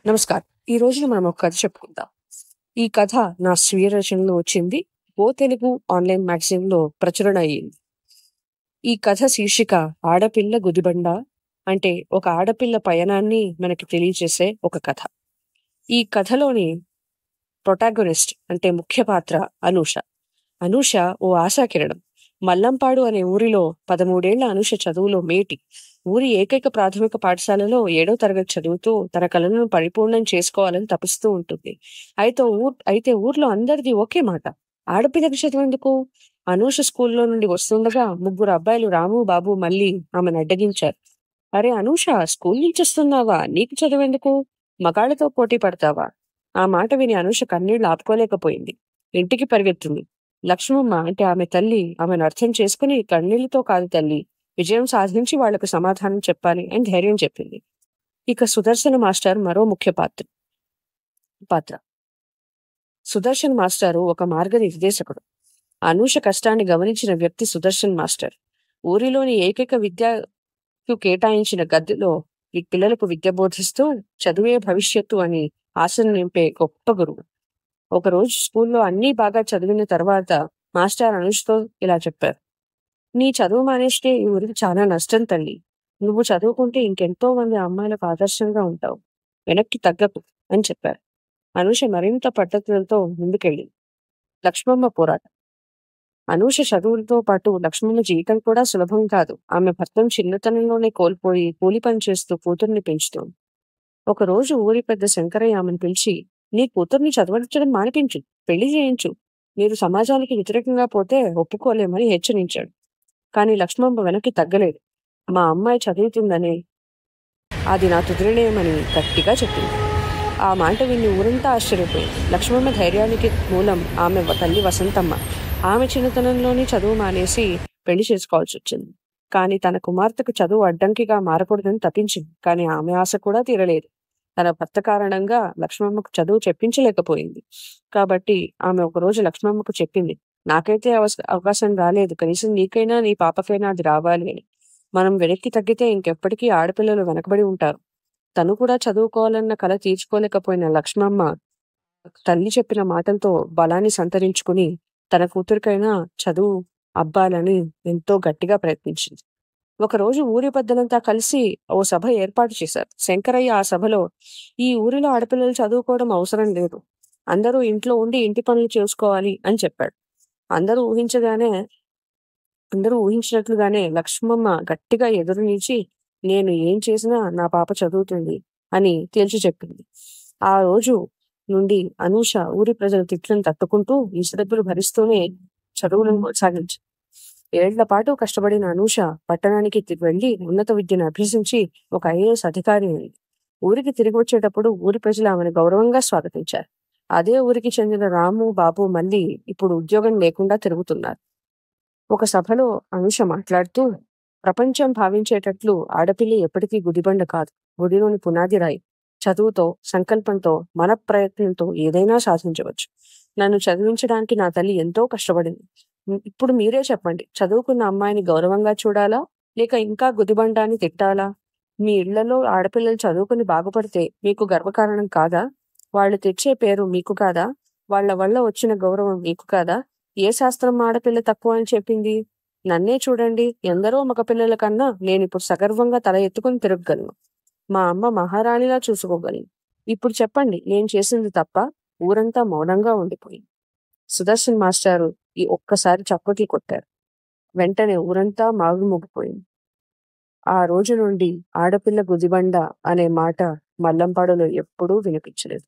నమస్కారం. ఈ రోజున మనం ఒక కథ చెప్పుకుందాం. ఈ కథ నా స్వీయ రచనలో వచ్చింది. ఓ తెలుగు ఆన్‌లైన్ మ్యాగజైన్‌లో ప్రచురణ అయింది. ఈ కథ శీర్షిక 'ఆడపిల్ల గుదిబండ' అంటే ఒక ఆడపిల్ల పయనాన్ని మనకి తెలియజేసే ఒక కథ. ఈ కథలోని ప్రొటాగనిస్ట్ అంటే ముఖ్య పాత్ర అనూష. అనూష ఓ ఆశాకిరణం. మల్లంపాడు అనే ఊరిలో 13 ఏళ్ల అనూష చదువులో మేటి. ఊరి ఏకైక ప్రాథమిక పాఠశాలలో 7వ తరగతి చదువుతూ తన కలలను పరిపూర్ణం చేసుకోవాలని తపిస్తూ ఉంటుంది. అయితే ఊర్లో అందరిది ఒకే మాట. ఆడపిల్లకి చదువెందుకు? అనూష స్కూల్లో నుండి వస్తుండగా ముగ్గురు అబ్బాయిలు రాము, బాబు, మల్లి ఆమెను అడ్డగించారు. అరే అనూష, స్కూల్ నుంచి వస్తున్నావా? నీకు చదువెందుకు? మగాళ్ళతో పోటీ పడతావా? ఆ మాట విని అనూష కన్నీళ్లు ఆపుకోలేకపోయింది. ఇంటికి పరిగెత్తింది. లక్ష్మమ్మ అంటే ఆమె తల్లి ఆమెను అర్థం చేసుకుని, కన్నీళ్లతో కాదు తల్లి, విజయం సాధించి వాళ్లకు సమాధానం చెప్పాలి అని ధైర్యం చెప్పింది. ఇక సుదర్శన మాస్టర్ మరో ముఖ్య పాత్ర. సుదర్శన్ మాస్టారు ఒక మార్గనిర్దేశకుడు. అనూష కష్టాన్ని గమనించిన వ్యక్తి సుదర్శన్ మాస్టర్. ఊరిలోని ఏకైక విద్యకు కేటాయించిన గదిలో ఈ పిల్లలకు విద్య బోధిస్తూ చదువే భవిష్యత్తు అని ఆశను నింపే గొప్ప గురువు. ఒకరోజు స్కూల్లో అన్నీ బాగా చదివిన తర్వాత మాస్టర్ అనూష్తో ఇలా చెప్పారు. నీ చదువు మానేస్తే ఈ ఊరికి చాలా నష్టం తల్లి. నువ్వు చదువుకుంటే ఇంకెంతో మంది అమ్మాయిలకు ఆదర్శంగా ఉంటావు. వెనక్కి తగ్గకు అని చెప్పారు. అనూష మరింత పట్టుదలతో ముందుకెళ్ళింది. లక్ష్మమ్మ పోరాటం. అనూష చదువులతో పాటు లక్ష్మమ్మ జీవితం కూడా సులభం కాదు. ఆమె భర్తను చిన్నతనంలోనే కోల్పోయి కూలి పని చేస్తూ కూతుర్ని పెంచుతోంది. ఒకరోజు ఊరి పెద్ద శంకరయ్య ఆమెను పిలిచి, నీ కూతుర్ని చదవడించడం మానిపించు, పెళ్లి చేయించు. మీరు సమాజానికి వ్యతిరేకంగా పోతే ఒప్పుకోలేమని హెచ్చరించాడు. కానీ లక్ష్మమ్మ వెనక్కి తగ్గలేదు. మా అమ్మాయి చదువుతుందని అది నా తుదిర్ణయమని గట్టిగా చెప్పింది. ఆ మాట విని ఊరంతా ఆశ్చర్యపోయింది. లక్ష్మమ్మ ధైర్యానికి మూలం ఆమె తల్లి వసంతమ్మ. ఆమె చిన్నతనంలోనే చదువు మానేసి పెళ్లి చేసుకోవాల్సి వచ్చింది. కానీ తన కుమార్తెకు చదువు అడ్డంకిగా మారకూడదని తప్పించింది. కానీ ఆమె ఆశ కూడా తీరలేదు. తన భర్త కారణంగా లక్ష్మమ్మకు చదువు చెప్పించలేకపోయింది. కాబట్టి ఆమె ఒకరోజు లక్ష్మమ్మకు చెప్పింది, నాకైతే అవకాశం రాలేదు, కనీసం నీకైనా నీ పాపకైనా అది రావాలి అని. మనం వెనక్కి తగ్గితే ఇంకెప్పటికీ ఆడపిల్లలు వెనకబడి ఉంటారు. తను కూడా చదువుకోవాలన్న కల తీర్చుకోలేకపోయిన లక్ష్మమ్మ తల్లి చెప్పిన మాటలతో బలాన్ని సంతరించుకుని తన కూతురికైనా చదువు అబ్బాలని ఎంతో గట్టిగా ప్రయత్నించింది. ఒకరోజు ఊరి పెద్దలంతా కలిసి ఓ సభ ఏర్పాటు చేశారు. శంకరయ్య ఆ సభలో, ఈ ఊరిలో ఆడపిల్లలు చదువుకోవడం అవసరం లేదు, అందరూ ఇంట్లో ఉండి ఇంటి పనులు చేసుకోవాలి అని చెప్పాడు. అందరూ ఊహించినట్లుగానే లక్ష్మమ్మ గట్టిగా ఎదురు నిలిచి, నేను ఏం చేసినా నా పాప చదువుతుంది అని తేల్చి చెప్పింది. ఆ రోజు నుండి అనూష ఊరి ప్రజల తిట్లను తట్టుకుంటూ ఈశ్వరబ్బులు భరిస్తూనే చదువులను కొనసాగించింది. ఏళ్ల పాటు కష్టపడిన అనూష పట్టణానికి వెళ్లి ఉన్నత విద్యను అభ్యసించి ఒక ఐఏఎస్ అధికారి అయింది. ఊరికి తిరిగి వచ్చేటప్పుడు ఊరి ప్రజలు ఆమెను గౌరవంగా స్వాగతించారు. అదే ఊరికి చెందిన రాము, బాబు, మల్లి ఇప్పుడు ఉద్యోగం లేకుండా తిరుగుతున్నారు. ఒక సభలో అనూష మాట్లాడుతూ, ప్రపంచం భావించేటట్లు ఆడపిల్ల ఎప్పటికీ గుదిబండ కాదు, గుడిలోని పునాది రాయి. చదువుతో, సంకల్పంతో, మన ప్రయత్నంతో ఏదైనా సాధించవచ్చు. నన్ను చదివించడానికి నా తల్లి ఎంతో కష్టపడింది. ఇప్పుడు మీరే చెప్పండి, చదువుకున్న అమ్మాయిని గౌరవంగా చూడాలా, లేక ఇంకా గుదిబండాన్ని తిట్టాలా? మీ ఇళ్లలో ఆడపిల్లలు చదువుకుని బాగుపడితే మీకు గర్వకారణం కాదా? వాళ్ళు తెచ్చే పేరు మీకు కాదా? వాళ్ళ వల్ల వచ్చిన గౌరవం మీకు కాదా? ఏ శాస్త్రం ఆడపిల్ల తక్కువ అని చెప్పింది? నన్నే చూడండి, ఎందరో మగపిల్లల కన్నా నేనిప్పుడు సగర్వంగా తల ఎత్తుకుని తిరగగలను. మా అమ్మ మహారాణిలా చూసుకోగలను. ఇప్పుడు చెప్పండి, నేను చేసింది తప్ప? ఊరంతా మౌనంగా ఉండిపోయింది. సుదర్శన్ మాస్టారు ఈ ఒక్కసారి చప్పట్లు కొట్టారు. వెంటనే ఊరంతా మారుమోగిపోయింది. ఆ రోజు నుండి ఆడపిల్ల గుదిబండ అనే మాట మల్లంపాడులో ఎప్పుడూ వినిపించలేదు.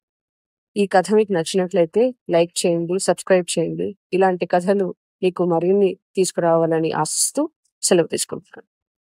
ఈ కథ మీకు నచ్చినట్లయితే లైక్ చేయండి, సబ్స్క్రైబ్ చేయండి. ఇలాంటి కథలు మీకు మరిన్ని తీసుకురావాలని ఆశిస్తూ సెలవు తీసుకుంటున్నాను.